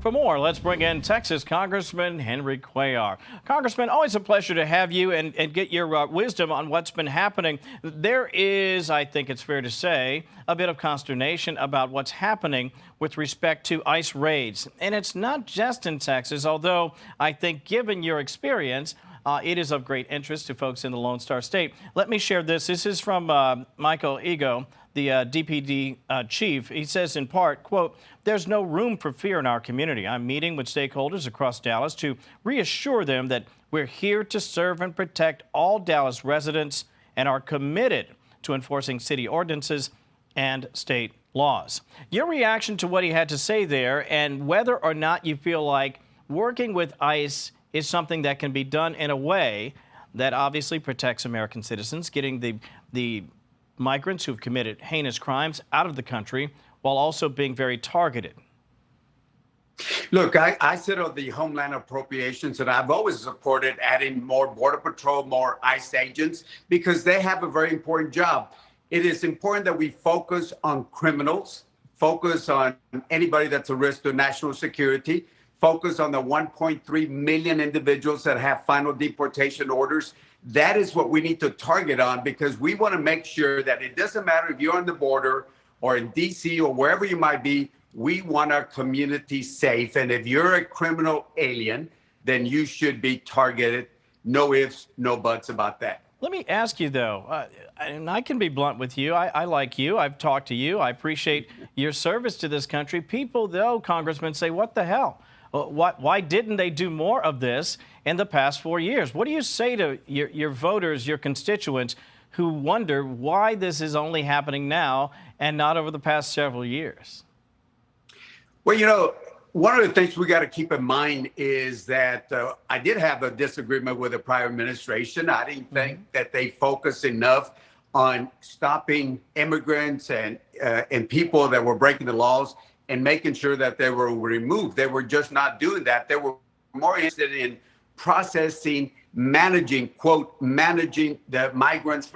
For more, let's bring in Texas Congressman Henry Cuellar. Congressman, always a pleasure to have you and get your wisdom on what's been happening. There is, I think it's fair to say, a bit of consternation about what's happening with respect to ICE raids. And it's not just in Texas, although I think given your experience, it is of great interest to folks in the Lone Star State. Let me share this. This is from Michael Ego, the DPD chief. He says in part, quote, "There's no room for fear in our community. I'm meeting with stakeholders across Dallas to reassure them that we're here to serve and protect all Dallas residents and are committed to enforcing city ordinances and state laws." Your reaction to what he had to say there, and whether or not you feel like working with ICE is something that can be done in a way that obviously protects American citizens, getting the migrants who've committed heinous crimes out of the country while also being very targeted. Look, I sit on the Homeland Appropriations, and I've always supported adding more Border Patrol, more ICE agents, because they have a very important job. It is important that we focus on criminals, focus on anybody that's a risk to national security, focus on the 1.3 million individuals that have final deportation orders. That is what we need to target on, because we want to make sure that it doesn't matter if you're on the border or in DC or wherever you might be, we want our community safe. And if you're a criminal alien, then you should be targeted. No ifs, no buts about that. Let me ask you, though, and I can be blunt with you. I like you. I've talked to you. I appreciate your service to this country. People, though, Congressman, say, what the hell? Why didn't they do more of this in the past 4 years? What do you say to your voters, your constituents, who wonder why this is only happening now and not over the past several years? Well, you know, one of the things we got to keep in mind is that I did have a disagreement with the prior administration. I didn't think that they focused enough on stopping immigrants and people that were breaking the laws and making sure that they were removed. They were just not doing that. They were more interested in processing, managing, quote, managing the migrants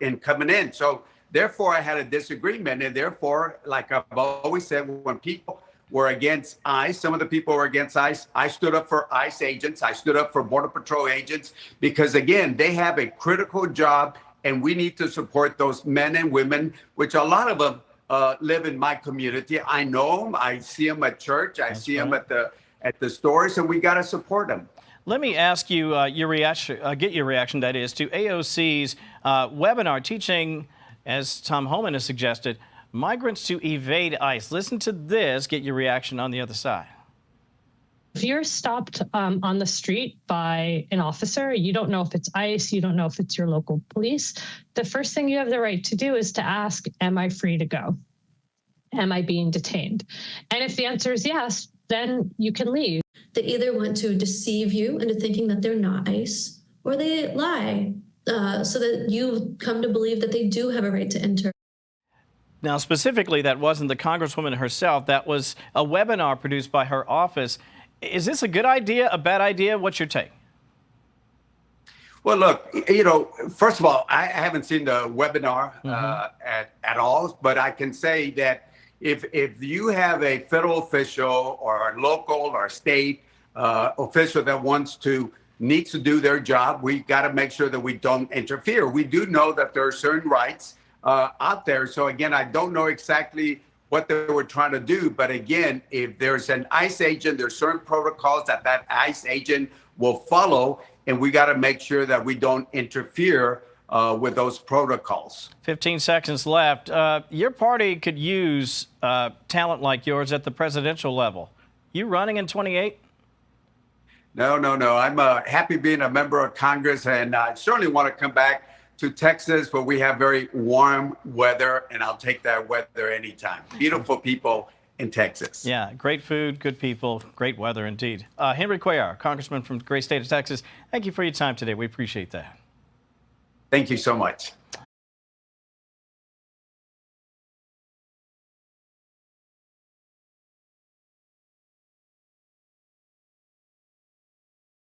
in coming in. So therefore, I had a disagreement. And therefore, like I've always said, when people were against ICE, some of the people were against ICE, I stood up for ICE agents. I stood up for Border Patrol agents, because again, they have a critical job, and we need to support those men and women, which a lot of them live in my community. I know them. I see them at church. I see them at the stores, and we got to support them. Let me ask you your reaction. Get your reaction. That is to AOC's webinar teaching, as Tom Homan has suggested, migrants to evade ICE. Listen to this. Get your reaction on the other side. If you're stopped on the street by an officer, you don't know if it's ICE, you don't know if it's your local police. The first thing you have the right to do is to ask, am I free to go? Am I being detained? And if the answer is yes, then you can leave. They either want to deceive you into thinking that they're not ICE, or they lie so that you come to believe that they do have a right to enter. Now, specifically, that wasn't the Congresswoman herself. That was a webinar produced by her office. Is this a good idea, a bad idea? What's your take? Well, look, you know, first of all, I haven't seen the webinar at all, but I can say that if you have a federal official or a local or state official that needs to do their job, we got to make sure that we don't interfere. We do know that there are certain rights out there. So again, I don't know exactly what they were trying to do. But again, if there's an ICE agent, there's certain protocols that ICE agent will follow. And we got to make sure that we don't interfere with those protocols. 15 seconds left. Your party could use talent like yours at the presidential level. You running in 28? No. I'm happy being a member of Congress, and I certainly want to come back to Texas, where we have very warm weather, and I'll take that weather anytime. Beautiful people in Texas. Yeah, great food, good people, great weather indeed. Henry Cuellar, Congressman from the great state of Texas, thank you for your time today. We appreciate that. Thank you so much.